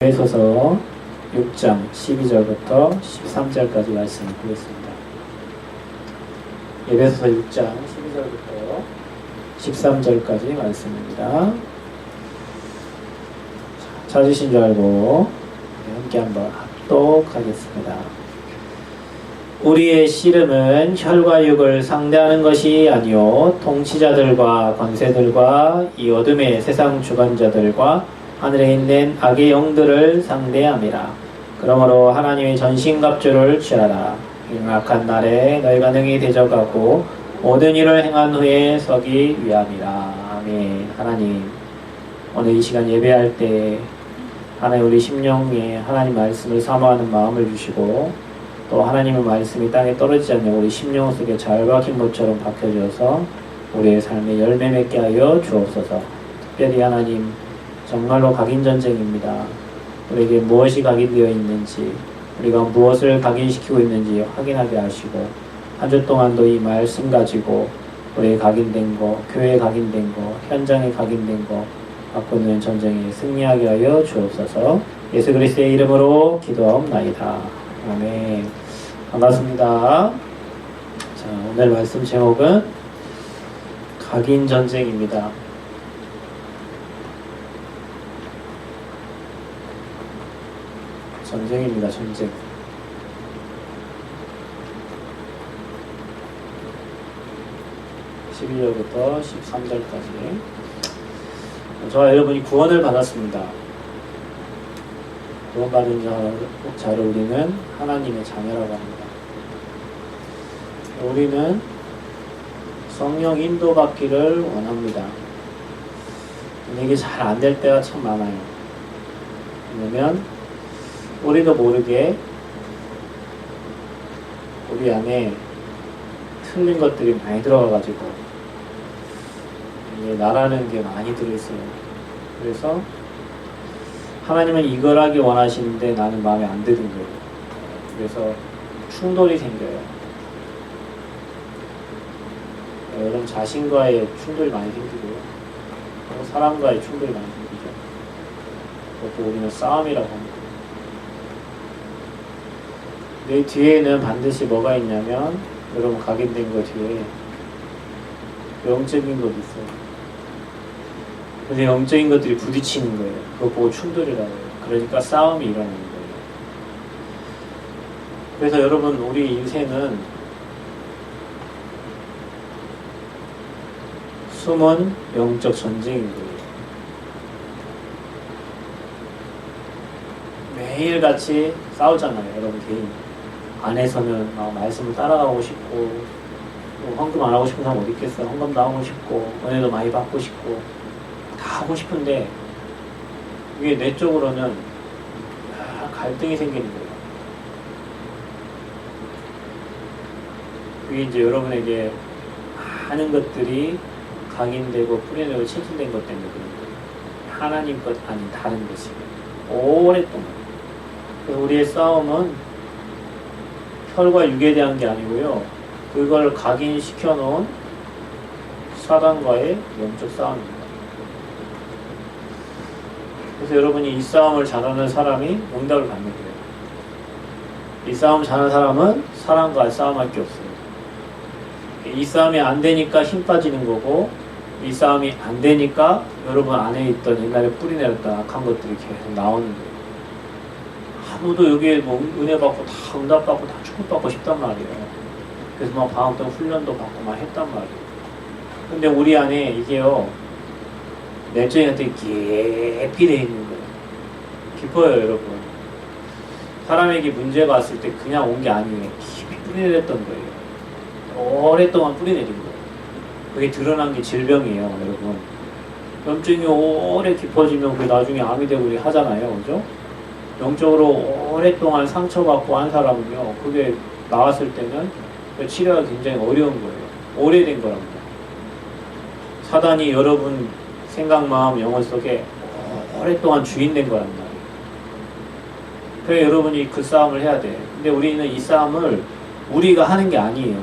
에베소서 6장 12절부터 13절까지 말씀을 보겠습니다. 에베소서 6장 12절부터 13절까지 말씀입니다. 찾으신 줄 알고 함께 한번 합독하겠습니다. 우리의 씨름은 혈과 육을 상대하는 것이 아니요 통치자들과 권세들과 이 어둠의 세상 주관자들과 하늘에 있는 악의 영들을 상대함이라. 그러므로 하나님의 전신갑주를 취하라. 악한 날에 너희가 능히 대적하고 모든 일을 행한 후에 서기 위함이라. 아멘. 하나님, 오늘 이 시간 예배할 때 하나님 우리 심령에 하나님 말씀을 사모하는 마음을 주시고 또 하나님의 말씀이 땅에 떨어지지 않는 우리 심령 속에 잘 박힌 것처럼 박혀져서 우리의 삶에 열매 맺게 하여 주옵소서. 특별히 하나님, 정말로 각인전쟁입니다. 우리에게 무엇이 각인되어 있는지, 우리가 무엇을 각인시키고 있는지 확인하게 하시고, 한 주 동안도 이 말씀 가지고 우리의 각인된 거, 교회에 각인된 거, 현장에 각인된 거 바꾸는 전쟁에 승리하게 하여 주옵소서. 예수 그리스도의 이름으로 기도하옵나이다. 아멘. 반갑습니다. 자, 오늘 말씀 제목은 각인전쟁입니다. 전쟁입니다. 전쟁. 12절부터 13절까지. 저와 여러분이 구원을 받았습니다. 구원받은 자를 우리는 하나님의 자녀라고 합니다. 우리는 성령 인도받기를 원합니다. 근데 이게 잘 안 될 때가 참 많아요. 왜냐면 우리도 모르게 우리 안에 틀린 것들이 많이 들어가가지고 나라는 게 많이 들어있어요. 그래서 하나님은 이걸 하기 원하시는데 나는 마음에 안 드는 거예요. 그래서 충돌이 생겨요. 여러분 자신과의 충돌이 많이 생기고요. 사람과의 충돌이 많이 생기죠. 그것도 우리는 싸움이라고 합니다. 내 뒤에는 반드시 뭐가 있냐면 여러분 각인된 거 뒤에 영적인 것이 있어요. 그래서 영적인 것들이 부딪히는 거예요. 그거 보고 충돌이라고 해요. 그러니까 싸움이 일어나는 거예요. 그래서 여러분 우리 인생은 숨은 영적 전쟁인 거예요. 매일같이 싸우잖아요. 여러분 개인 안에서는 막 말씀을 따라가고 싶고 헌금 안 하고 싶은 사람 어디 있겠어요. 헌금도 하고 싶고 은혜도 많이 받고 싶고 다 하고 싶은데 이게 내적으로는 갈등이 생기는 거예요. 그게 이제 여러분에게 많은 것들이 각인되고 뿌려내고 체질된 것 때문에 그런 거예요. 하나님 것 아닌 다른 것이 오랫동안. 그래서 우리의 싸움은 혈과 육에 대한 게 아니고요. 그걸 각인시켜 놓은 사단과의 영적 싸움입니다. 그래서 여러분이 이 싸움을 잘하는 사람이 응답을 받는 거예요. 이 싸움 잘하는 사람은 사람과 싸움할 게 없어요. 이 싸움이 안 되니까 힘 빠지는 거고, 이 싸움이 안 되니까 여러분 안에 있던 옛날에 뿌리내렸던 악한 것들이 계속 나오는 거예요. 아무도 여기에 뭐 은혜 받고 다 응답 받고 다 축복받고 싶단 말이에요. 그래서 막 방학 때 훈련도 받고 막 했단 말이에요. 근데 우리 안에 이게요, 내적인한테 깊이 돼 있는 거예요. 깊어요, 여러분. 사람에게 문제가 왔을 때 그냥 온 게 아니에요. 깊이 뿌리내렸던 거예요. 오랫동안 뿌리내린 거예요. 그게 드러난 게 질병이에요, 여러분. 염증이 오래 깊어지면 그게 나중에 암이 되고 우리 하잖아요, 그죠? 영적으로 오랫동안 상처받고 한 사람은요, 그게 나왔을 때는 치료가 굉장히 어려운 거예요. 오래된 거랍니다. 사단이 여러분 생각, 마음, 영혼 속에 오랫동안 주인된 거란 말이에요. 그래서 여러분이 그 싸움을 해야 돼. 근데 우리는 이 싸움을 우리가 하는 게 아니에요.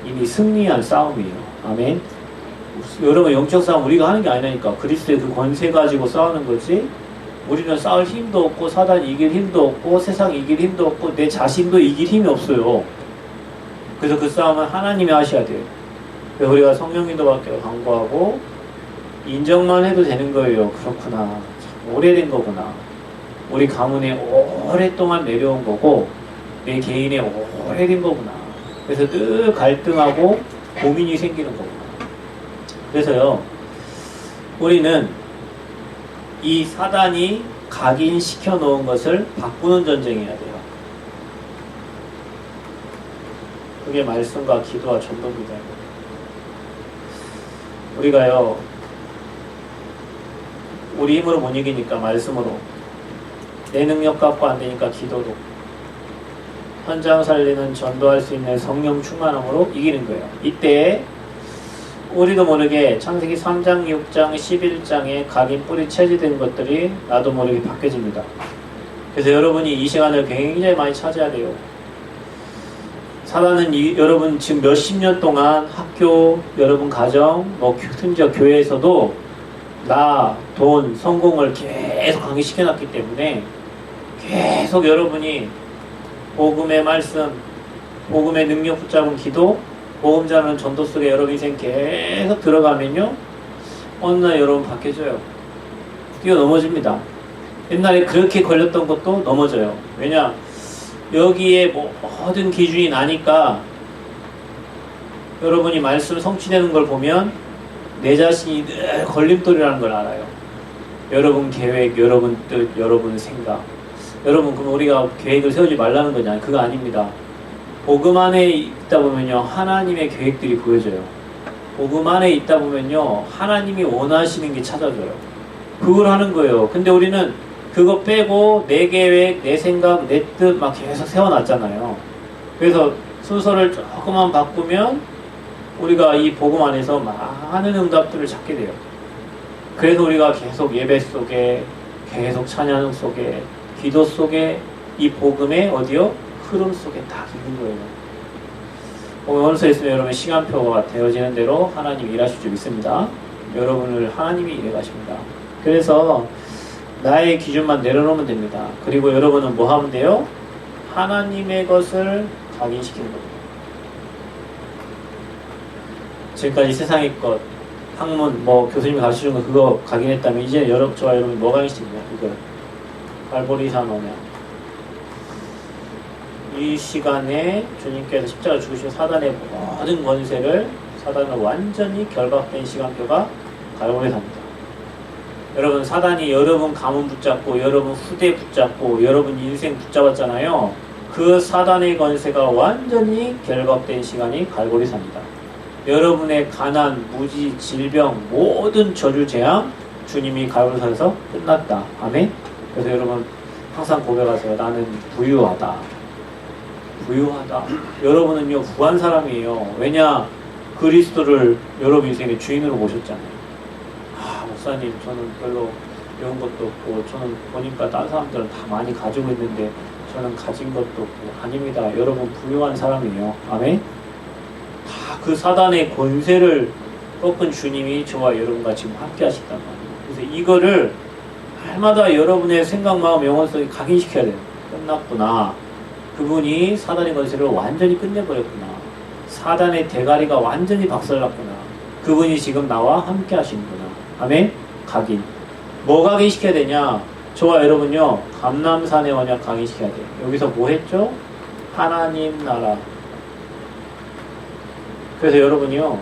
이미 승리한 싸움이에요. 아멘. 여러분 영적 싸움 우리가 하는 게 아니라니까. 그리스도의 그 권세 가지고 싸우는 거지 우리는 싸울 힘도 없고 사단 이길 힘도 없고 세상 이길 힘도 없고 내 자신도 이길 힘이 없어요. 그래서 그 싸움은 하나님이 하셔야 돼요. 그래서 우리가 성령님도 받기로 간구하고 인정만 해도 되는 거예요. 그렇구나. 참 오래된 거구나. 우리 가문에 오랫동안 내려온 거고 내 개인에 오래된 거구나. 그래서 늘 갈등하고 고민이 생기는 거구나. 그래서요, 우리는 이 사단이 각인시켜 놓은 것을 바꾸는 전쟁해야 돼요. 그게 말씀과 기도와 전도입니다. 우리가요, 우리 힘으로 못 이기니까 말씀으로, 내 능력 갖고 안 되니까 기도로, 현장 살리는 전도할 수 있는 성령 충만함으로 이기는 거예요. 이때 우리도 모르게 창세기 3장, 6장, 11장에 각인 뿌리 체질된 것들이 나도 모르게 바뀌어집니다. 그래서 여러분이 이 시간을 굉장히 많이 차지해야 돼요. 사단은 여러분 지금 몇십 년 동안 학교, 여러분 가정, 심지어 교회에서도 나, 돈, 성공을 계속 강의시켜놨기 때문에 계속 여러분이 복음의 말씀, 복음의 능력 붙잡은 기도, 복음 전하는 전도 속에 여러분 인생 계속 들어가면요, 어느 날 여러분 바뀌어져요. 뛰어넘어집니다. 옛날에 그렇게 걸렸던 것도 넘어져요. 왜냐? 여기에 모든 기준이 나니까 여러분이 말씀 성취되는 걸 보면 내 자신이 늘 걸림돌이라는 걸 알아요. 여러분 계획, 여러분 뜻, 여러분 생각. 여러분, 그럼 우리가 계획을 세우지 말라는 거냐? 그거 아닙니다. 복음 안에 있다 보면요, 하나님의 계획들이 보여져요. 복음 안에 있다 보면요, 하나님이 원하시는 게 찾아져요. 그걸 하는 거예요. 근데 우리는 그거 빼고 내 계획, 내 생각, 내 뜻 막 계속 세워놨잖아요. 그래서 순서를 조금만 바꾸면 우리가 이 복음 안에서 많은 응답들을 찾게 돼요. 그래서 우리가 계속 예배 속에, 계속 찬양 속에, 기도 속에 이 복음의 어디요? 흐름 속에 딱 있는 거예요. 오늘서 있으면 여러분 시간표가 되어지는 대로 하나님 일하실 줄 믿습니다. 여러분을 하나님이 일해 가십니다. 그래서 나의 기준만 내려놓으면 됩니다. 그리고 여러분은 뭐 하면 돼요? 하나님의 것을 각인시키는 겁니다. 지금까지 세상의 것, 학문, 교수님이 가르쳐준 거 그거 각인했다면 이제 저와 여러분이 뭐 각인시킵니까? 이거 갈보리산 언약. 이 시간에 주님께서 십자가 죽으시고 사단의 모든 권세를, 사단을 완전히 결박된 시간표가 갈보리산입니다. 여러분, 사단이 여러분 가문 붙잡고 여러분 후대 붙잡고 여러분 인생 붙잡았잖아요. 그 사단의 권세가 완전히 결박된 시간이 갈보리산입니다. 여러분의 가난, 무지, 질병, 모든 저주 재앙 주님이 갈보리산에서 끝났다. 아멘. 그래서 여러분 항상 고백하세요. 나는 부유하다. 부유하다. 여러분은요, 부한 사람이에요. 왜냐? 그리스도를 여러분 인생의 주인으로 모셨잖아요. 목사님, 저는 별로 배운 것도 없고, 저는 보니까 다른 사람들은 다 많이 가지고 있는데 저는 가진 것도 없고. 아닙니다. 여러분 부유한 사람이에요. 아멘. 다 그 사단의 권세를 꺾은 주님이 저와 여러분과 지금 함께 하셨단 말이에요. 그래서 이거를 날마다 여러분의 생각, 마음, 영혼 속에 각인시켜야 돼요. 끝났구나. 그분이 사단의 권세를 완전히 끝내버렸구나. 사단의 대가리가 완전히 박살났구나. 그분이 지금 나와 함께 하시는구나. 아멘? 각인. 뭐 각인시켜야 되냐? 저와 여러분요, 감람산의 언약 각인시켜야 돼요. 여기서 뭐 했죠? 하나님 나라. 그래서 여러분이요,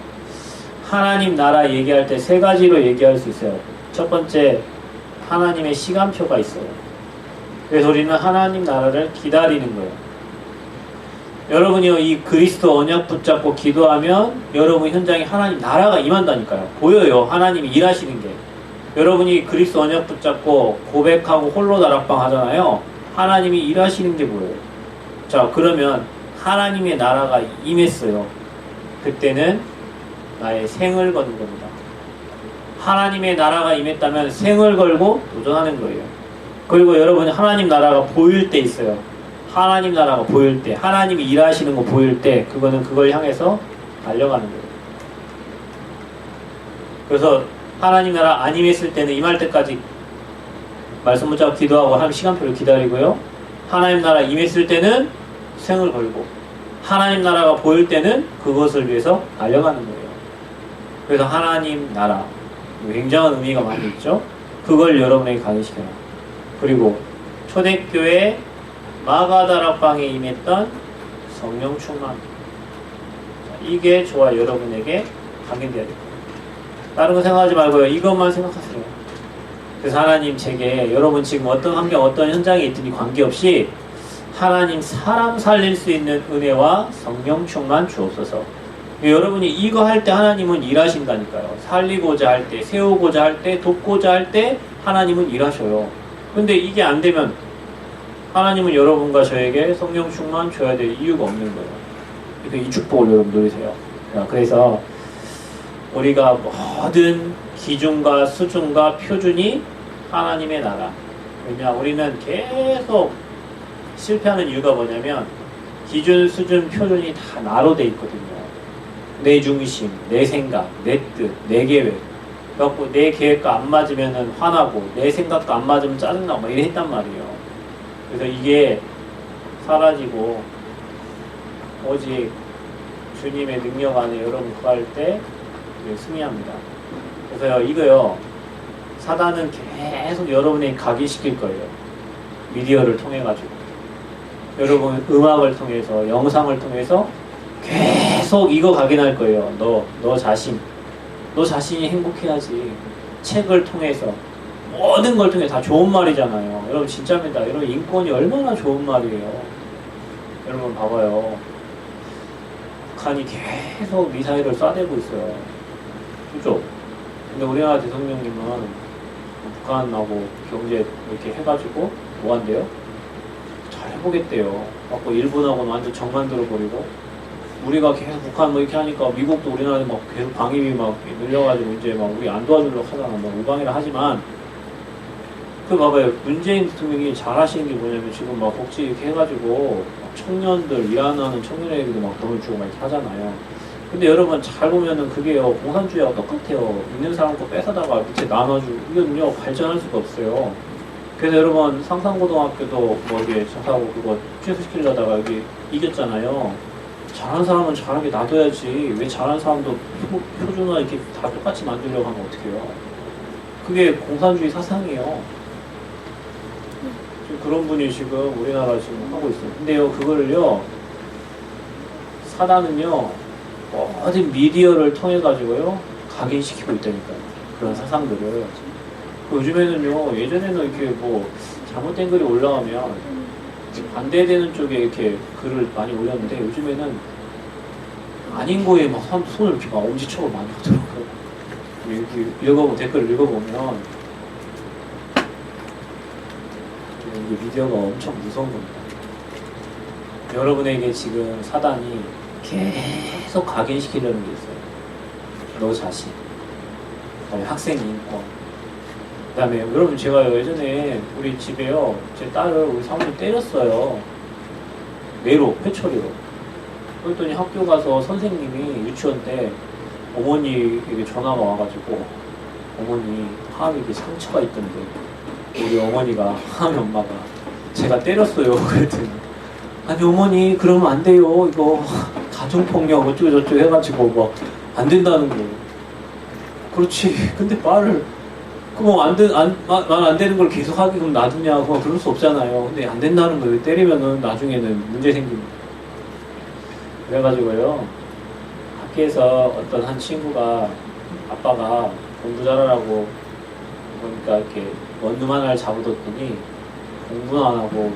하나님 나라 얘기할 때 세 가지로 얘기할 수 있어요. 첫 번째, 하나님의 시간표가 있어요. 그래서 우리는 하나님 나라를 기다리는 거예요. 여러분이요, 이 그리스도 언약 붙잡고 기도하면 여러분 현장에 하나님 나라가 임한다니까요. 보여요. 하나님이 일하시는 게. 여러분이 그리스도 언약 붙잡고 고백하고 홀로 다락방 하잖아요. 하나님이 일하시는 게 보여요. 자, 그러면 하나님의 나라가 임했어요. 그때는 나의 생을 거는 겁니다. 하나님의 나라가 임했다면 생을 걸고 도전하는 거예요. 그리고 여러분이 하나님 나라가 보일 때 있어요. 하나님 나라가 보일 때, 하나님이 일하시는 거 보일 때, 그거는 그걸 향해서 달려가는 거예요. 그래서 하나님 나라 안 임했을 때는 임할 때까지 말씀 붙잡고 기도하고 하나님 시간표를 기다리고요. 하나님 나라 임했을 때는 생을 걸고 하나님 나라가 보일 때는 그것을 위해서 달려가는 거예요. 그래서 하나님 나라 굉장한 의미가 많이 있죠. 그걸 여러분에게 각인시켜라. 그리고 초대교회 마가다락방에 임했던 성령 충만, 이게 저와 여러분에게 각인되어야 됩니다. 다른 거 생각하지 말고요. 이것만 생각하세요. 그래서 하나님 제게 여러분 지금 어떤 환경 어떤 현장에 있든지 관계없이 하나님 사람 살릴 수 있는 은혜와 성령 충만 주옵소서. 여러분이 이거 할 때 하나님은 일하신다니까요. 살리고자 할 때, 세우고자 할 때, 돕고자 할 때 하나님은 일하셔요. 근데 이게 안 되면 하나님은 여러분과 저에게 성령 충만 줘야 될 이유가 없는 거예요. 그러니까 이 축복을 여러분 누리세요. 그래서 우리가 모든 기준과 수준과 표준이 하나님의 나라. 왜냐 우리는 계속 실패하는 이유가 뭐냐면 기준, 수준, 표준이 다 나로 돼 있거든요. 내 중심, 내 생각, 내 뜻, 내 계획. 그래갖고 내 계획과 안 맞으면 화나고 내 생각과 안 맞으면 짜증나고 막 이래 했단 말이에요. 그래서 이게 사라지고 오직 주님의 능력 안에 여러분 구할 때 승리합니다. 그래서 이거요, 사단은 계속 여러분에게 각인시킬 거예요. 미디어를 통해 가지고 여러분 음악을 통해서 영상을 통해서 계속 이거 각인할 거예요. 너 자신이 행복해야지. 책을 통해서 모든 걸 통해 다 좋은 말이잖아요. 여러분 진짜입니다. 여러분 인권이 얼마나 좋은 말이에요. 여러분 봐봐요. 북한이 계속 미사일을 쏴대고 있어요. 그죠? 근데 우리나라 대통령님은 북한하고 경제 이렇게 해가지고 뭐 한대요? 잘 해보겠대요. 갖고 일본하고는 완전 정 만들어버리고 우리가 계속 북한 뭐 이렇게 하니까 미국도 우리나라에 막 계속 방위비 막 늘려가지고 이제 막 우리 안 도와주려고 하잖아. 막 우방이라 하지만 그 봐봐요. 문재인 대통령이 잘하시는 게 뭐냐면 지금 막 복지 이렇게 해가지고 청년들 일하는 청년에게도 막 돈을 주고 막 이렇게 하잖아요. 근데 여러분 잘 보면은 그게요 공산주의하고 똑같아요. 있는 사람 거 뺏어다가 밑에 나눠주고 이거는요 발전할 수가 없어요. 그래서 여러분 상산고등학교도 뭐 이게 저하고 그거 취소시키려다가 여기 이겼잖아요. 잘하는 사람은 잘하게 놔둬야지 왜 잘하는 사람도 표준화 이렇게 다 똑같이 만들려고 하면 어떡해요. 그게 공산주의 사상이에요. 그런 분이 지금 우리나라 지금 하고 있어요. 근데요 그거를요 사단은요 모든 미디어를 통해 가지고요 각인시키고 있다니까요. 그런 사상들을. 요즘에는요 예전에는 이렇게 뭐 잘못된 글이 올라가면 반대되는 쪽에 이렇게 글을 많이 올렸는데 요즘에는 아닌 거에 막 손을 이렇게 막 엄지척을 많이 하더라고요. 이렇게 댓글을 읽어보면 이게 미디어가 엄청 무서운 겁니다. 여러분에게 지금 사단이 계속 각인시키려는 게 있어요. 너 자신, 그다음에 학생 인권, 그다음에 여러분 제가 예전에 우리 집에요 제 딸을 우리 사모님 때렸어요. 매로 회초리로. 그랬더니 학교 가서 선생님이 유치원 때 어머니에게 전화가 와가지고 어머니 하암에 상처가 있던데 우리 어머니가 하암이 엄마가 제가 때렸어요. 그랬더니 아니 어머니 그러면 안 돼요. 이거 가정폭력 어쩌고저쩌고 해가지고 뭐 안 된다는 거예요. 그렇지. 근데 말을 말 안 되는 걸 계속 하기 그럼 놔두냐고 그럴 수 없잖아요. 근데 안 된다는 거예요. 때리면은 나중에는 문제 생깁니다. 그래가지고요 학교에서 어떤 한 친구가 아빠가 공부 잘하라고 그러니까 이렇게 원룸 하나를 잡아뒀더니 공부는 안 하고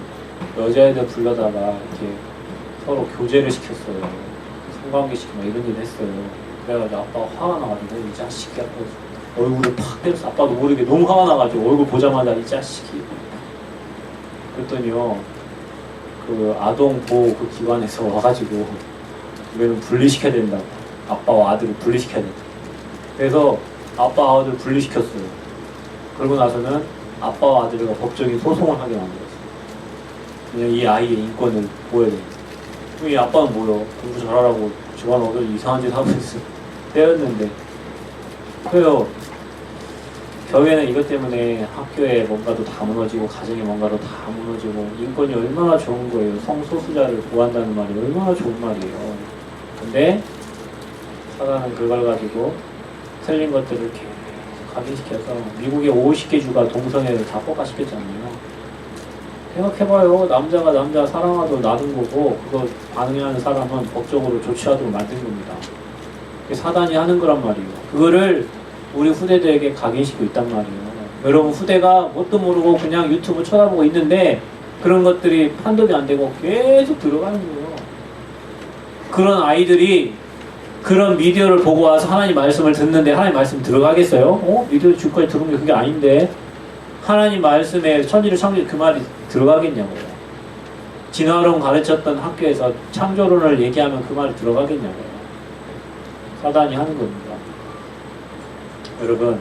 여자애들 불러다가 이렇게 서로 교제를 시켰어요. 성관계 시키고 막 이런 일을 했어요. 그래가지고 아빠가 화가 나가지고 이 자식이 얼굴을 팍 때렸어. 아빠도 모르게 너무 화가 나가지고 얼굴 보자마자 이 자식이. 그랬더니요 그 아동 보호 그 기관에서 와가지고 우리는 분리시켜야 된다고. 아빠와 아들을 분리시켜야 된다. 그래서 아빠와 아들을 분리시켰어요. 그러고 나서는 아빠와 아들과 법적인 소송을 하게 만들었어요. 그냥 이 아이의 인권을 보여야 됩니다. 이 아빠는 뭐요? 공부 잘하라고 집안어서 이상한 짓 하고 있어요. 때렸는데. 그래요. 교회는 이것 때문에 학교에 뭔가도 다 무너지고 가정에 뭔가도 다 무너지고 인권이 얼마나 좋은 거예요. 성소수자를 보호한다는 말이 얼마나 좋은 말이에요. 근데 사단은 그걸 가지고 틀린 것들을 계속 각인시켜서 미국의 50개 주가 동성애를 다 포괄시켰잖아요. 생각해봐요. 남자가 남자 사랑하도록 놔둔 거고 그거 반응하는 사람은 법적으로 조치하도록 만든 겁니다. 사단이 하는 거란 말이에요. 그거를 우리 후대들에게 각인시키고 있단 말이에요. 여러분 후대가 뭣도 모르고 그냥 유튜브 쳐다보고 있는데 그런 것들이 판독이 안 되고 계속 들어가는 거예요. 그런 아이들이 그런 미디어를 보고 와서 하나님 말씀을 듣는데 하나님 말씀 들어가겠어요? 미디어 주까지 들은 게 그게 아닌데 하나님 말씀에 천지를 창조해 그 말이 들어가겠냐고요. 진화론 가르쳤던 학교에서 창조론을 얘기하면 그 말이 들어가겠냐고요. 사단이 하는 겁니다. 여러분,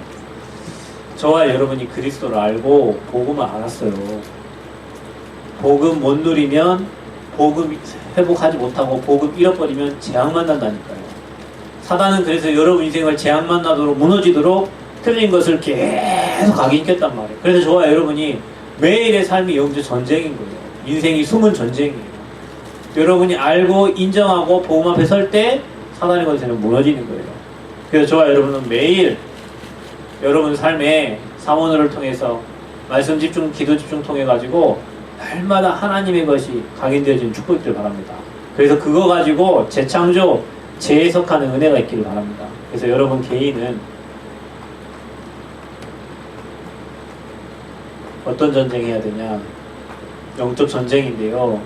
저와 여러분이 그리스도를 알고 복음을 알았어요. 복음 못 누리면 복음 회복하지 못하고 복음 잃어버리면 재앙 만난다니까요. 사단은 그래서 여러분 인생을 재앙 만나도록 무너지도록 틀린 것을 계속 각인시켰단 말이에요. 그래서 저와 여러분이 매일의 삶이 영적 전쟁인 거예요. 인생이 숨은 전쟁이에요. 여러분이 알고 인정하고 복음 앞에 설 때 사단의 것에는 무너지는 거예요. 그래서 저와 여러분은 매일 여러분 삶에 사모노를 통해서 말씀 집중, 기도 집중 통해 가지고 날마다 하나님의 것이 각인되어지는 축복을 바랍니다. 그래서 그거 가지고 재창조, 재해석하는 은혜가 있기를 바랍니다. 그래서 여러분 개인은 어떤 전쟁해야 되냐? 영적 전쟁인데요.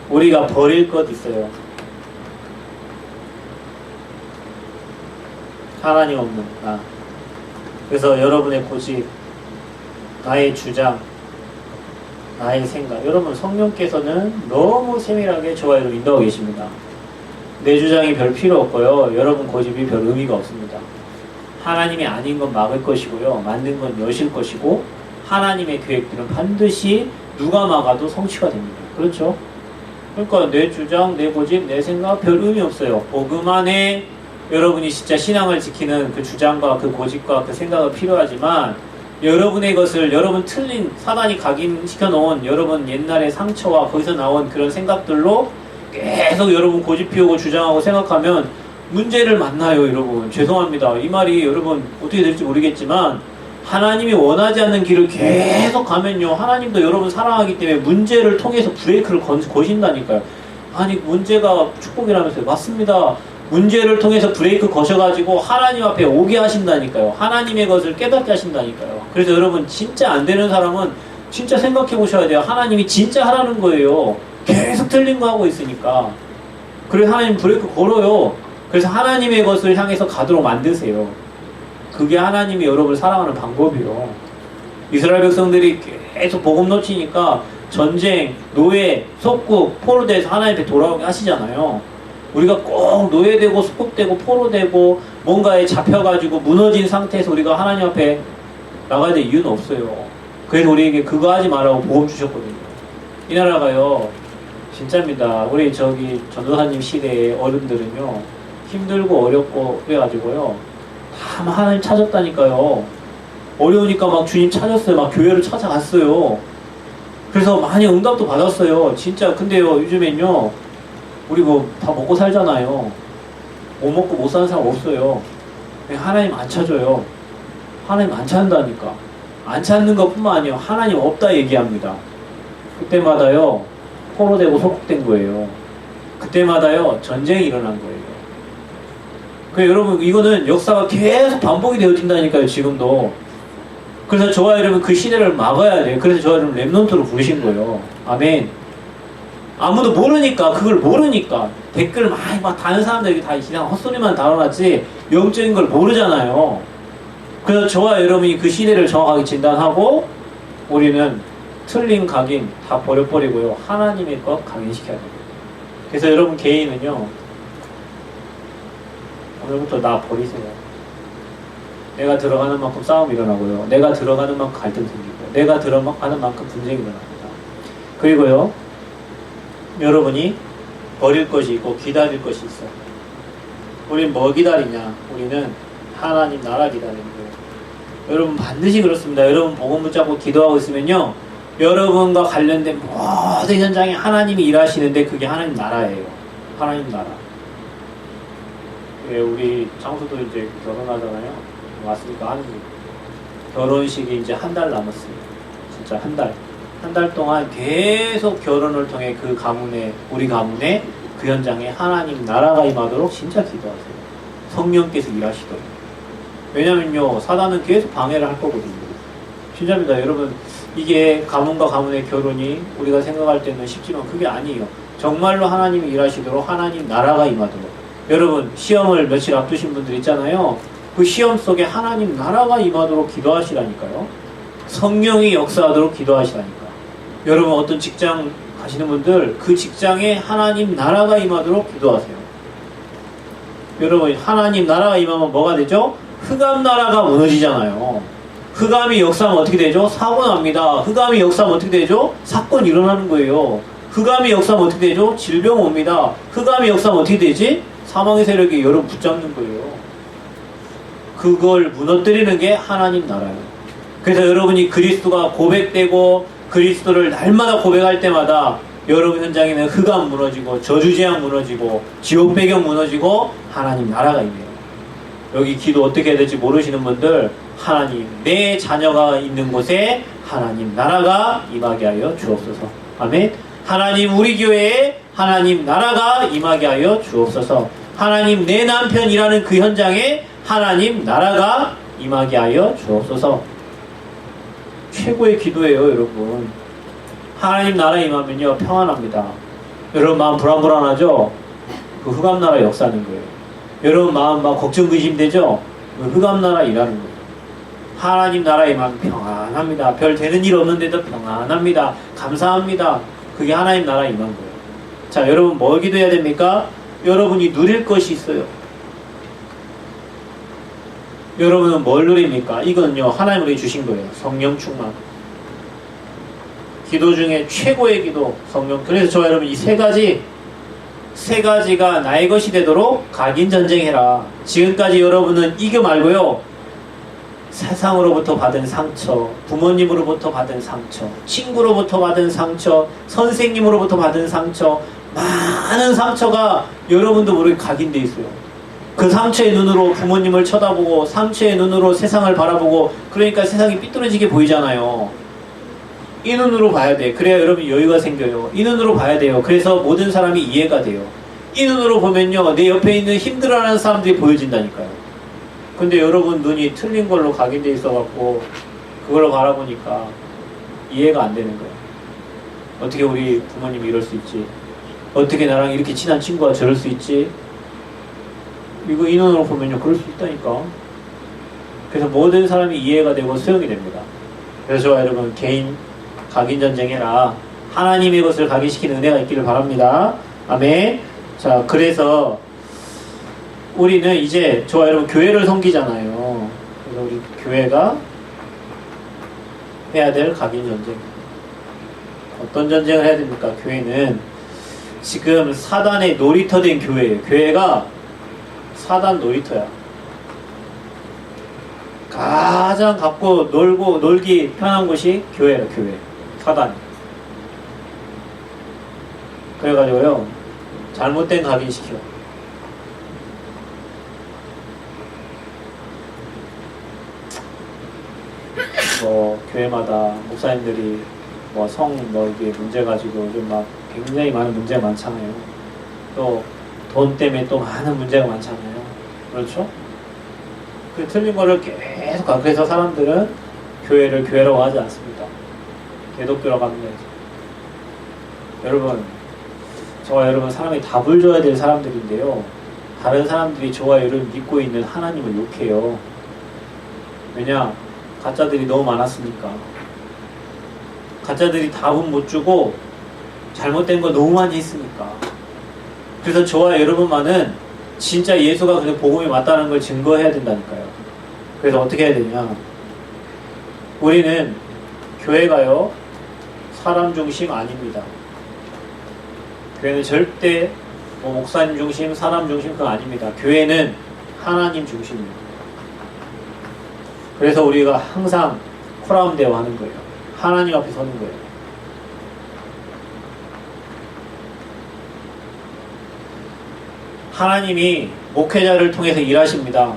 우리가 버릴 것 있어요. 하나님 없는 나. 그래서 여러분의 고집, 나의 주장, 나의 생각. 여러분 성령께서는 너무 세밀하게 저와 여러분 인도하고 계십니다. 내 주장이 별 필요 없고요. 여러분 고집이 별 의미가 없습니다. 하나님이 아닌 건 막을 것이고요. 만든 건 여실 것이고 하나님의 계획들은 반드시 누가 막아도 성취가 됩니다. 그렇죠? 그러니까 내 주장, 내 고집, 내 생각 별 의미 없어요. 복음 안에 여러분이 진짜 신앙을 지키는 그 주장과 그 고집과 그 생각은 필요하지만 여러분의 것을 여러분 틀린 사단이 각인시켜 놓은 여러분 옛날의 상처와 거기서 나온 그런 생각들로 계속 여러분 고집 피우고 주장하고 생각하면 문제를 만나요. 여러분 죄송합니다. 이 말이 여러분 어떻게 될지 모르겠지만 하나님이 원하지 않는 길을 계속 가면요 하나님도 여러분 사랑하기 때문에 문제를 통해서 브레이크를 거신다니까요. 아니 문제가 축복이라면서요. 맞습니다. 문제를 통해서 브레이크 거셔가지고 하나님 앞에 오게 하신다니까요. 하나님의 것을 깨닫게 하신다니까요. 그래서 여러분 진짜 안 되는 사람은 진짜 생각해 보셔야 돼요. 하나님이 진짜 하라는 거예요. 계속 틀린 거 하고 있으니까. 그래서 하나님 브레이크 걸어요. 그래서 하나님의 것을 향해서 가도록 만드세요. 그게 하나님이 여러분을 사랑하는 방법이요. 이스라엘 백성들이 계속 복음 놓치니까 전쟁, 노예, 속국, 포로돼서 하나님 앞에 돌아오게 하시잖아요. 우리가 꼭 노예되고 속국되고 포로되고 뭔가에 잡혀가지고 무너진 상태에서 우리가 하나님 앞에 나가야 될 이유는 없어요. 그래서 우리에게 그거 하지 말라고 복음 주셨거든요. 이 나라가요 진짜입니다. 우리 저기 전도사님 시대의 어른들은요 힘들고 어렵고 그래가지고요 다 하나님 찾았다니까요. 어려우니까 막 주님 찾았어요. 막 교회를 찾아갔어요. 그래서 많이 응답도 받았어요. 진짜. 근데요 요즘엔요 우리 뭐 다 먹고 살잖아요. 못 먹고 못 사는 사람 없어요. 하나님 안 찾아요. 하나님 안 찾는다니까. 안 찾는 것뿐만 아니에요. 하나님 없다 얘기합니다. 그때마다요 포로되고 소국된 거예요. 그때마다요 전쟁이 일어난 거예요. 그 여러분 이거는 역사가 계속 반복이 되어진다니까요. 지금도. 그래서 저와 여러분 그 시대를 막아야 돼요. 그래서 저와 여러분 랩넌트로 부르신 거예요. 아멘. 아무도 모르니까, 그걸 모르니까 댓글 많이 막 다는 사람들이 다 그냥 헛소리만 달아놨지 영적인 걸 모르잖아요. 그래서 저와 여러분이 그 시대를 정확하게 진단하고 우리는 틀린 각인 다 버려버리고요 하나님의 것 각인시켜야 됩니다. 그래서 여러분 개인은요 오늘부터 나 버리세요. 내가 들어가는 만큼 싸움이 일어나고요. 내가 들어가는 만큼 갈등 생기고 내가 들어가는 만큼 분쟁이 일어납니다. 그리고요 여러분이 버릴 것이 있고 기다릴 것이 있어. 우리는 뭐 기다리냐? 우리는 하나님 나라 기다리는 거예요. 여러분 반드시 그렇습니다. 여러분 복음 붙잡고 기도하고 있으면요, 여러분과 관련된 모든 현장에 하나님이 일하시는데 그게 하나님 나라예요. 하나님 나라. 예, 우리 장수도 이제 결혼하잖아요. 왔으니까 하는 거. 결혼식이 이제 한 달 남았어요. 진짜 한 달. 한 달 동안 계속 결혼을 통해 그 가문에, 우리 가문에 그 현장에 하나님 나라가 임하도록 진짜 기도하세요. 성령께서 일하시도록. 왜냐면요, 사단은 계속 방해를 할 거거든요. 진짜입니다. 여러분, 이게 가문과 가문의 결혼이 우리가 생각할 때는 쉽지만 그게 아니에요. 정말로 하나님이 일하시도록, 하나님 나라가 임하도록. 여러분, 시험을 며칠 앞두신 분들 있잖아요. 그 시험 속에 하나님 나라가 임하도록 기도하시라니까요. 성령이 역사하도록 기도하시라니까. 여러분, 어떤 직장 가시는 분들, 그 직장에 하나님 나라가 임하도록 기도하세요. 여러분, 하나님 나라가 임하면 뭐가 되죠? 흑암 나라가 무너지잖아요. 흑암이 역사하면 어떻게 되죠? 사고 납니다. 흑암이 역사하면 어떻게 되죠? 사건 일어나는 거예요. 흑암이 역사하면 어떻게 되죠? 질병 옵니다. 흑암이 역사하면 어떻게 되지? 사망의 세력이 여러분 붙잡는 거예요. 그걸 무너뜨리는 게 하나님 나라예요. 그래서 여러분이 그리스도가 고백되고 그리스도를 날마다 고백할 때마다 여러분 현장에는 흑암 무너지고 저주재앙 무너지고 지옥 배경 무너지고 하나님 나라가 임해요. 여기 기도 어떻게 해야 될지 모르시는 분들, 하나님 내 자녀가 있는 곳에 하나님 나라가 임하게 하여 주옵소서. 아멘. 하나님 우리 교회에 하나님 나라가 임하게 하여 주옵소서. 하나님 내 남편이라는 그 현장에 하나님 나라가 임하게 하여 주옵소서. 최고의 기도예요, 여러분. 하나님 나라 임하면요, 평안합니다. 여러분 마음 불안불안하죠? 그 흑암 나라 역사하는 거예요. 여러분 마음 막 걱정 의심되죠? 그 흑암 나라 일하는 거예요. 하나님 나라 임하면 평안합니다. 별 되는 일 없는데도 평안합니다. 감사합니다. 그게 하나님 나라 임한 거예요. 자, 여러분 뭐 기도해야 됩니까? 여러분이 누릴 것이 있어요. 여러분은 뭘 누립니까? 이건요, 하나님 우리 주신 거예요. 성령 충만. 기도 중에 최고의 기도, 성령. 그래서 저 여러분 이 세 가지가 나의 것이 되도록 각인전쟁해라. 지금까지 여러분은 이겨 말고요, 세상으로부터 받은 상처, 부모님으로부터 받은 상처, 친구로부터 받은 상처, 선생님으로부터 받은 상처, 많은 상처가 여러분도 모르게 각인되어 있어요. 그 상처의 눈으로 부모님을 쳐다보고 상처의 눈으로 세상을 바라보고, 그러니까 세상이 삐뚤어지게 보이잖아요. 이 눈으로 봐야 돼. 그래야 여러분 여유가 생겨요. 이 눈으로 봐야 돼요. 그래서 모든 사람이 이해가 돼요. 이 눈으로 보면요, 내 옆에 있는 힘들어하는 사람들이 보여진다니까요. 근데 여러분 눈이 틀린 걸로 각인돼 있어갖고 그걸로 바라보니까 이해가 안 되는 거예요. 어떻게 우리 부모님이 이럴 수 있지? 어떻게 나랑 이렇게 친한 친구가 저럴 수 있지? 이거 이 눈으로 보면요, 그럴 수 있다니까. 그래서 모든 사람이 이해가 되고 수용이 됩니다. 그래서 저와 여러분 개인 각인전쟁해라. 하나님의 것을 각인시키는 은혜가 있기를 바랍니다. 아멘. 자, 그래서 우리는 이제 저와 여러분 교회를 섬기잖아요. 그래서 우리 교회가 해야 될 각인전쟁. 어떤 전쟁을 해야 됩니까? 교회는 지금 사단의 놀이터 된 교회예요. 교회가 사단 놀이터야. 가장 갖고 놀기 편한 곳이 교회라, 교회. 사단. 그래가지고요, 잘못된 각인시켜. 뭐 교회마다 목사님들이 뭐 이게 문제 가지고 요즘 막 굉장히 많은 문제가 많잖아요. 또 돈 때문에 또 많은 문제가 많잖아요. 그렇죠? 그 틀린 거를 계속 하고, 그래서 사람들은 교회를 교회라고 하지 않습니다. 개독교라고 합니다. 여러분, 저와 여러분 사람이 답을 줘야 될 사람들인데요, 다른 사람들이 저와 여러분 믿고 있는 하나님을 욕해요. 왜냐? 가짜들이 너무 많았으니까. 가짜들이 답은 못 주고 잘못된 거 너무 많이 했으니까. 그래서 저와 여러분만은 진짜 예수가 그냥 복음이 맞다는 걸 증거해야 된다니까요. 그래서 어떻게 해야 되냐? 우리는 교회가요, 사람 중심 아닙니다. 교회는 절대 뭐 목사님 중심, 사람 중심 그거 아닙니다. 교회는 하나님 중심입니다. 그래서 우리가 항상 코라움 대화하는 거예요. 하나님 앞에 서는 거예요. 하나님이 목회자를 통해서 일하십니다.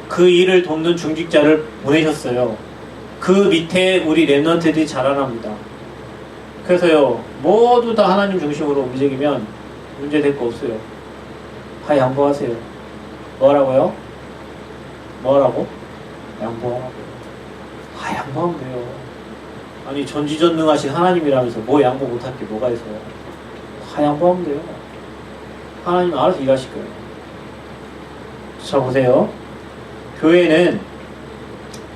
그 일을 돕는 중직자를 보내셨어요. 그 밑에 우리 랩런트들이 자라납니다. 그래서요, 모두 다 하나님 중심으로 움직이면 문제될 거 없어요. 다 양보하세요. 뭐라고요? 뭐라고? 양보하라고요. 다 양보하면 돼요. 아니, 전지전능하신 하나님이라면서 뭐 양보 못할 게 뭐가 있어요? 다 양보하면 돼요. 하나님 알아서 일하실 거예요. 자, 보세요. 교회는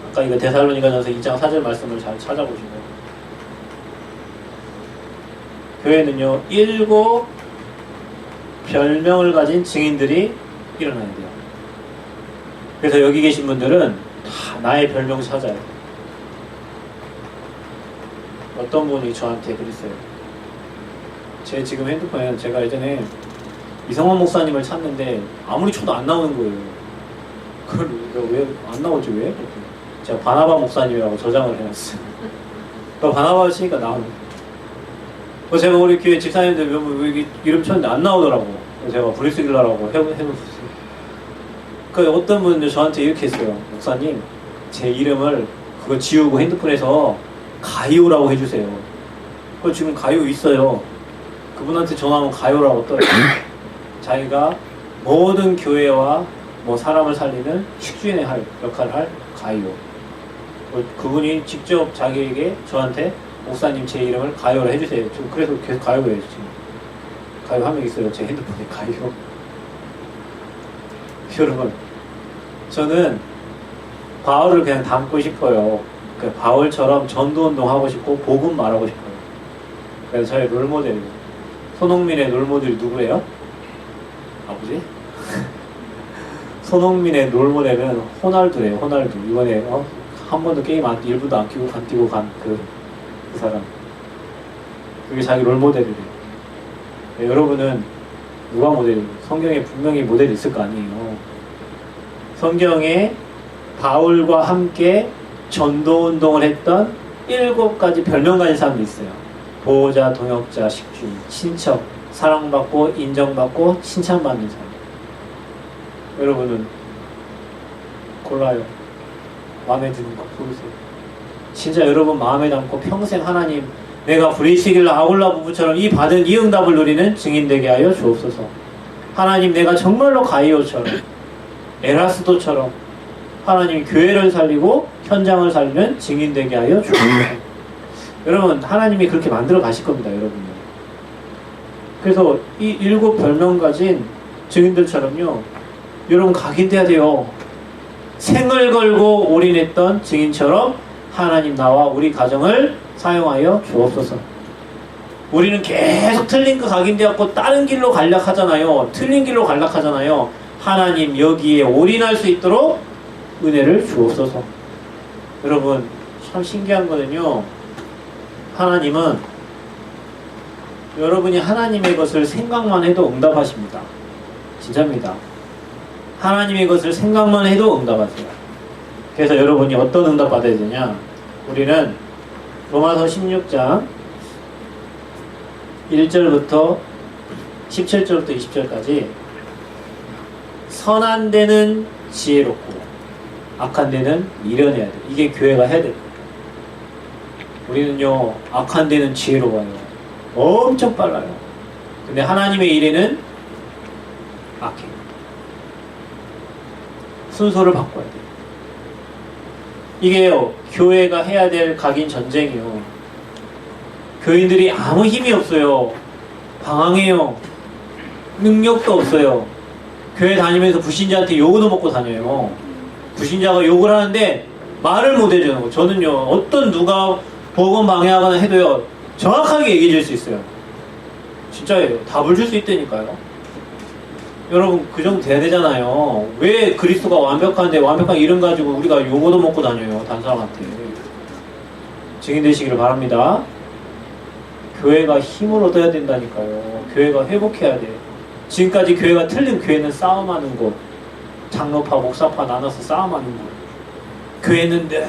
아까 이거 데살로니가전서 2장 4절 말씀을 잘 찾아보시고, 교회는요 7 별명을 가진 증인들이 일어나야 돼요. 그래서 여기 계신 분들은 다 나의 별명 찾아야 돼요. 어떤 분이 저한테 그랬어요. 제 지금 핸드폰에 제가 예전에 이성원 목사님을 찾는데 아무리 쳐도 안 나오는 거예요. 그걸 왜 안 나오지 왜? 제가 바나바 목사님이라고 저장을 해놨어요. 바나바를 치니까 나오는 거예요. 제가 우리 교회 집사님들 왜 이름 쳤는데 안 나오더라고. 제가 브리스길라라고 해놓았어요. 그 어떤 분은 저한테 이렇게 했어요. 목사님, 제 이름을 그거 지우고 핸드폰에서 가이오라고 해주세요. 지금 가이오 있어요. 그분한테 전화하면 가이오라고 떠요. 자기가 모든 교회와 뭐 사람을 살리는 식주인의 역할을 할 가이오. 그분이 직접 자기에게 저한테 목사님 제 이름을 가이오로 해주세요. 저 그래서 계속 가이오 해요. 지금 가이오 한 명 있어요. 제 핸드폰에 가이오. 여러분, 저는 바울을 그냥 닮고 싶어요. 그러니까 바울처럼 전도운동 하고 싶고 복음 말하고 싶어요. 그래서 저의 롤모델이에요. 손흥민의 롤모델이 누구예요? 아버지? 손흥민의 롤모델은 호날두래요. 호날두. 이번에 한 번도 게임 1분도 안 뛰고 간 그 사람. 그게 자기 롤모델이래요. 네, 여러분은 누가 모델이에요? 성경에 분명히 모델이 있을 거 아니에요. 성경에 바울과 함께 전도운동을 했던 7가지 별명 가진 사람들이 있어요. 보호자, 동역자, 식주인, 친척, 사랑받고 인정받고 칭찬받는 사람. 여러분은 골라요. 마음에 드는 거 고르세요. 진짜 여러분 마음에 담고 평생 하나님, 내가 브리시길라 아울라 부부처럼 이 받은 이 응답을 누리는 증인 되게 하여 주옵소서. 하나님, 내가 정말로 가이오처럼 에라스도처럼 하나님 교회를 살리고 현장을 살리는 증인 되게 하여 주옵소서. 여러분, 하나님이 그렇게 만들어 가실 겁니다. 여러분요. 그래서 이 7 별명 가진 증인들처럼요, 여러분 각인돼야 돼요. 생을 걸고 올인했던 증인처럼 하나님 나와 우리 가정을 사용하여 주옵소서. 우리는 계속 틀린 거 각인되었고 다른 길로 간략하잖아요. 틀린 길로 간략하잖아요. 하나님 여기에 올인할 수 있도록 은혜를 주옵소서. 여러분, 참 신기한 거는요, 하나님은 여러분이 하나님의 것을 생각만 해도 응답하십니다. 진짜입니다. 하나님의 것을 생각만 해도 응답하세요. 그래서 여러분이 어떤 응답 받아야 되냐? 우리는 로마서 16장 1절부터 17절부터 20절까지 선한 데는 지혜롭고 악한 데는 미련해야 돼. 이게 교회가 해야 될 거예요. 우리는요, 악한 데는 지혜로워요. 엄청 빨라요. 근데 하나님의 일에는 악해요. 순서를 바꿔야 돼요. 이게요, 교회가 해야 될 각인 전쟁이요. 교인들이 아무 힘이 없어요. 방황해요. 능력도 없어요. 교회 다니면서 불신자한테 욕을 먹고 다녀요. 불신자가 욕을 하는데 말을 못 해주는 거. 저는요, 어떤 누가 복음 방해하거나 해도요, 정확하게 얘기해 줄 수 있어요. 진짜예요. 답을 줄 수 있다니까요. 여러분, 그 정도 돼야 되잖아요. 왜 그리스도가 완벽한데 완벽한 이름 가지고 우리가 욕을 먹고 다녀요, 다른 사람한테. 증인 되시기를 바랍니다. 교회가 힘을 얻어야 된다니까요. 교회가 회복해야 돼. 지금까지 교회가 틀린 교회는 싸움하는 곳, 장로파, 목사파 나눠서 싸움하는 곳. 교회는 늘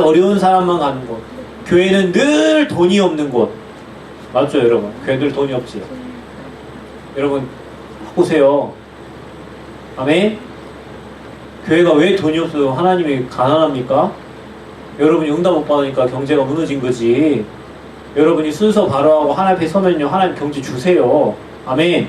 어려운 사람만 가는 곳. 교회는 늘 돈이 없는 곳. 맞죠, 여러분? 교회 늘 돈이 없지. 여러분, 바꾸세요. 아멘? 교회가 왜 돈이 없어요? 하나님이 가난합니까? 여러분이 응답 못 받으니까 경제가 무너진 거지. 여러분이 순서 바로하고 하나님 앞에 서면요, 하나님 경제 주세요. 아멘.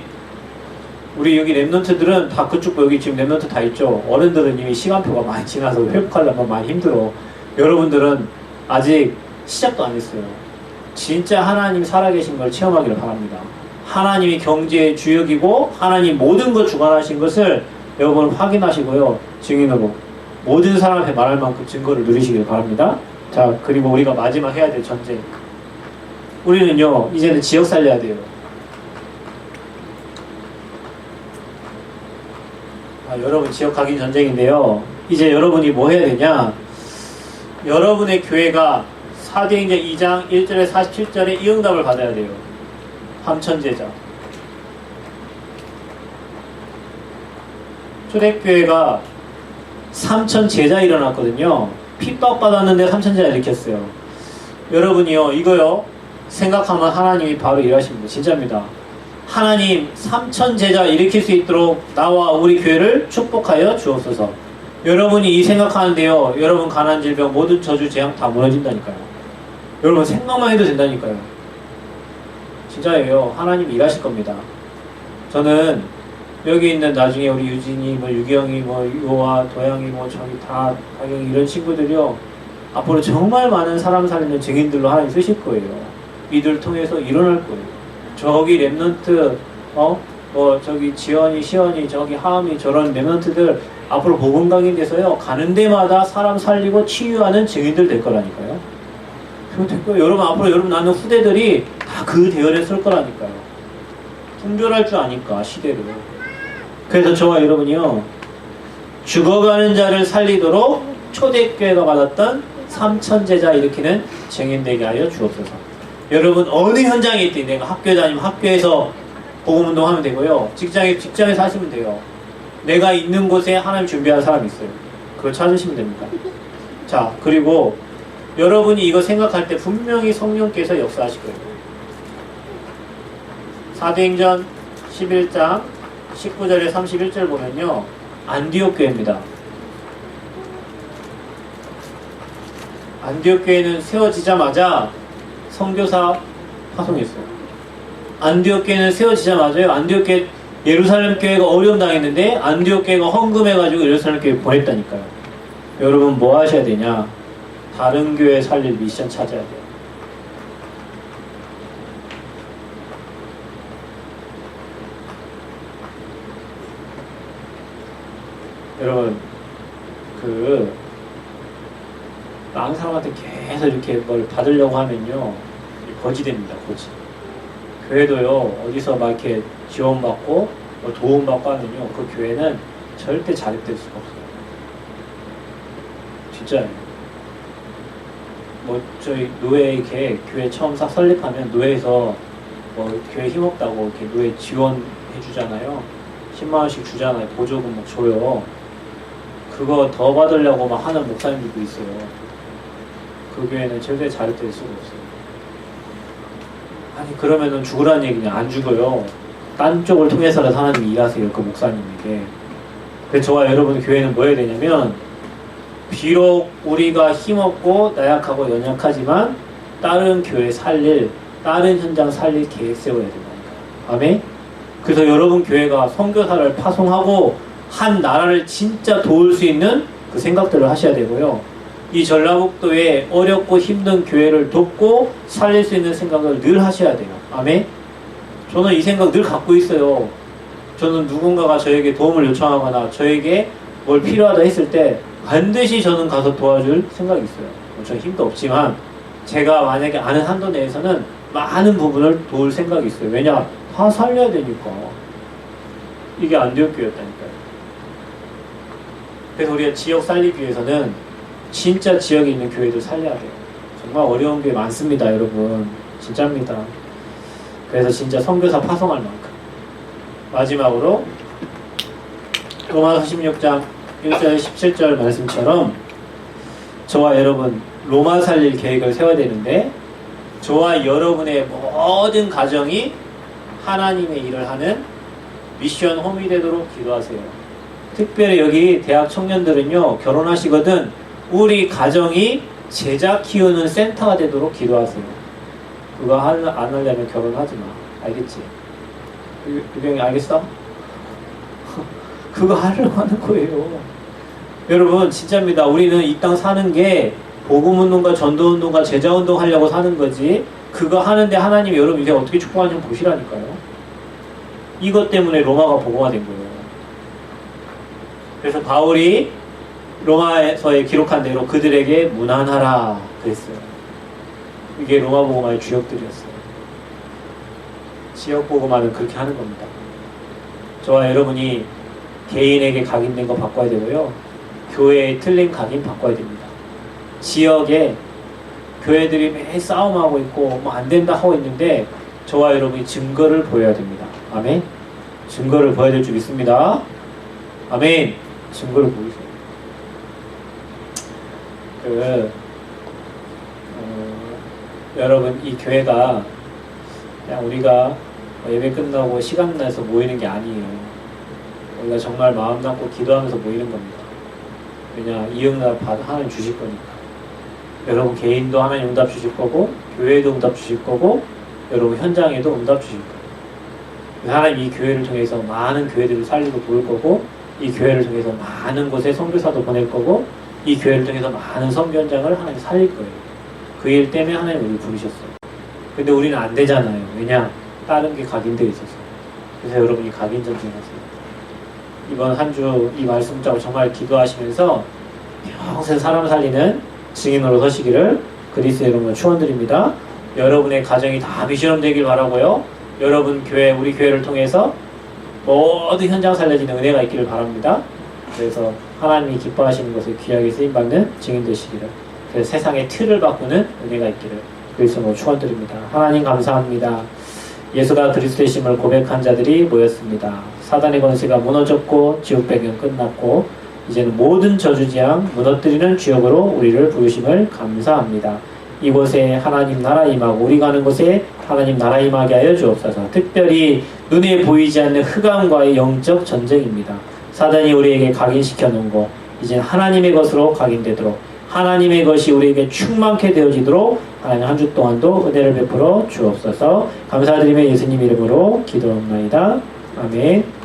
우리 여기 랩런트들은 다 그쪽, 여기 지금 랩런트 다 있죠. 어른들은 이미 시간표가 많이 지나서 회복하려면 많이 힘들어. 여러분들은 아직 시작도 안 했어요. 진짜 하나님 살아계신 걸 체험하기를 바랍니다. 하나님이 경제의 주역이고 하나님 모든 것 주관하신 것을 여러분 확인하시고요. 증인으로 모든 사람 앞에 말할 만큼 증거를 누리시길 바랍니다. 자, 그리고 우리가 마지막 해야 될 전쟁. 우리는요, 이제는 지역 살려야 돼요. 여러분, 지역 각인 전쟁인데요. 이제 여러분이 뭐 해야 되냐? 여러분의 교회가 사도행전 2장 1절에 47절에 이 응답을 받아야 돼요. 함천제자. 초대교회가 3,000제자 일어났거든요. 핍박받았는데 3,000제자 일으켰어요. 여러분이요, 이거요, 생각하면 하나님이 바로 일하십니다. 진짜입니다. 하나님 3,000제자 일으킬 수 있도록 나와 우리 교회를 축복하여 주옵소서. 여러분이 이 생각하는데요, 여러분 가난, 질병, 모든 저주, 재앙 다 무너진다니까요. 여러분 생각만 해도 된다니까요. 진짜예요. 하나님 일하실 겁니다. 저는 여기 있는 나중에 우리 유진이, 뭐 유경이, 뭐 요아, 도양이, 뭐 저기 다 다경이 이런 친구들이요, 앞으로 정말 많은 사람 살리는 증인들로 하나님 쓰실 거예요. 이들 통해서 일어날 거예요. 저기 랩런트, 뭐 저기 지연이, 시연이, 저기 하음이, 저런 랩런트들 앞으로 복음 강인돼서요, 가는 데마다 사람 살리고 치유하는 증인들 될 거라니까요. 여러분, 앞으로 여러분 낳는 후대들이 다 그 대열에 설 거라니까요. 분별할 줄 아니까, 시대를. 그래서 저와 여러분이요, 죽어가는 자를 살리도록 초대교회가 받았던 3,000제자 일으키는 증인되게 하여 주옵소서. 여러분 어느 현장에 있든, 내가 학교에 다니면 학교에서 복음운동하면 되고요, 직장에서 하시면 돼요. 내가 있는 곳에 하나님 준비한 사람이 있어요. 그걸 찾으시면 됩니다. 자, 그리고 여러분이 이거 생각할 때 분명히 성령께서 역사하실 거예요. 사도행전 11장 19절에 31절 보면요, 안디옥 교회입니다. 안디옥 교회는 세워지자마자 선교사 파송했어요. 안디옥 교회는 세워지자마자요, 안디옥 교회, 예루살렘 교회가 어려움 당했는데 안디옥 교회가 헌금해가지고 예루살렘 교회 보냈다니까요. 여러분 뭐 하셔야 되냐? 다른 교회 살릴 미션 찾아야 돼요. 여러분, 많은 사람한테 계속 이렇게 뭘 받으려고 하면요, 거지됩니다. 거지. 교회도요, 어디서 막 이렇게 지원받고 뭐 도움받고 하면요, 그 교회는 절대 자립될 수가 없어요. 진짜예요. 뭐 저희 노예, 이렇게 교회 처음 설립하면 노예에서 뭐 교회 힘없다고 이렇게 노예 지원해 주잖아요. 10만 원씩 주잖아요. 보조금 막 줘요. 그거 더 받으려고 막 하는 목사님들도 있어요. 그 교회는 절대 자립될 수가 없어요. 아니, 그러면은 죽으라는 얘기냐? 안 죽어요. 딴 쪽을 통해서라도 하나님이 일하세요, 그 목사님에게. 그래서 저와 여러분 교회는 뭐 해야 되냐면, 비록 우리가 힘없고 나약하고 연약하지만 다른 교회 살릴, 다른 현장 살릴 계획 세워야 된다니까요. 아멘? 그래서 여러분 교회가 선교사를 파송하고 한 나라를 진짜 도울 수 있는 그 생각들을 하셔야 되고요. 이 전라북도에 어렵고 힘든 교회를 돕고 살릴 수 있는 생각을 늘 하셔야 돼요. 아멘? 저는 이 생각 늘 갖고 있어요. 저는 누군가가 저에게 도움을 요청하거나 저에게 뭘 필요하다 했을 때 반드시 저는 가서 도와줄 생각이 있어요. 저는 힘도 없지만 제가 만약에 아는 한도 내에서는 많은 부분을 도울 생각이 있어요. 왜냐? 다 살려야 되니까. 이게 안디옥 교회였다니까요. 그래서 우리가 지역 살리기 위해서는 진짜 지역에 있는 교회도 살려야 돼요. 정말 어려운 교회 많습니다, 여러분. 진짜입니다. 그래서 진짜 선교사 파송할 만큼. 마지막으로 로마서 16장 1절 17절 말씀처럼 저와 여러분 로마 살릴 계획을 세워야 되는데 저와 여러분의 모든 가정이 하나님의 일을 하는 미션 홈이 되도록 기도하세요. 특별히 여기 대학 청년들은요, 결혼하시거든 우리 가정이 제자 키우는 센터가 되도록 기도하세요. 그거 안 하려면 결혼하지 마. 알겠지? 유경이 알겠어? 그거 하려고 하는 거예요. 여러분 진짜입니다. 우리는 이 땅 사는 게 복음운동과 전도운동과 제자운동 하려고 사는 거지, 그거 하는데 하나님이 여러분 이제 어떻게 축복하는지 보시라니까요. 이것 때문에 로마가 복음화 된 거예요. 그래서 바울이 로마에서의 기록한 대로 그들에게 문안하라 그랬어요. 이게 로마 복음화의 주역들이었어요. 지역 복음화는 그렇게 하는 겁니다. 저와 여러분이 개인에게 각인된 거 바꿔야 되고요, 교회의 틀린 각인 바꿔야 됩니다. 지역에 교회들이 매일 싸움하고 있고 뭐 안 된다 하고 있는데 저와 여러분이 증거를 보여야 됩니다. 아멘. 증거를 보여야 될 줄 믿습니다. 아멘. 증거를 보이세요. 여러분 이 교회가 그냥 우리가 예배 끝나고 시간 내서 모이는 게 아니에요. 우리가 정말 마음 담고 기도하면서 모이는 겁니다. 왜냐, 이응답 하나님 주실 거니까. 여러분 개인도 하나님 응답 주실 거고, 교회도 응답 주실 거고, 여러분 현장에도 응답 주실 거예요. 하나님 이 교회를 통해서 많은 교회들을 살리고 도울 거고, 이 교회를 통해서 많은 곳에 선교사도 보낼 거고, 이 교회를 통해서 많은 선교 현장을 하나님 살릴 거예요. 그 일 때문에 하나님 우리를 부르셨어요. 근데 우리는 안 되잖아요. 왜냐, 다른 게 각인되어 있어서. 그래서 여러분이 각인 전쟁하세요. 이번 한 주 이 말씀 붙잡고 정말 기도하시면서 평생 사람 살리는 증인으로 서시기를 그리스도의 이름으로 축원드립니다. 여러분의 가정이 다 미션홈 되길 바라고요. 여러분 교회, 우리 교회를 통해서 모든 현장 살려지는 은혜가 있기를 바랍니다. 그래서 하나님이 기뻐하시는 것을 귀하게 쓰임받는 증인 되시기를, 그래서 세상의 틀을 바꾸는 은혜가 있기를 그리스도로 축원드립니다. 하나님 감사합니다. 예수가 그리스도이심을 고백한 자들이 모였습니다. 사단의 권세가 무너졌고 지옥 배경 끝났고 이제는 모든 저주지향 무너뜨리는 주역으로 우리를 부르심을 감사합니다. 이곳에 하나님 나라 임하고 우리 가는 곳에 하나님 나라 임하게 하여 주옵소서. 특별히 눈에 보이지 않는 흑암과의 영적 전쟁입니다. 사단이 우리에게 각인시켜 놓은 것 이제 하나님의 것으로 각인되도록, 하나님의 것이 우리에게 충만케 되어지도록 하나님 한 주 동안도 은혜를 베풀어 주옵소서. 감사드리며 예수님 이름으로 기도합나이다. 아멘.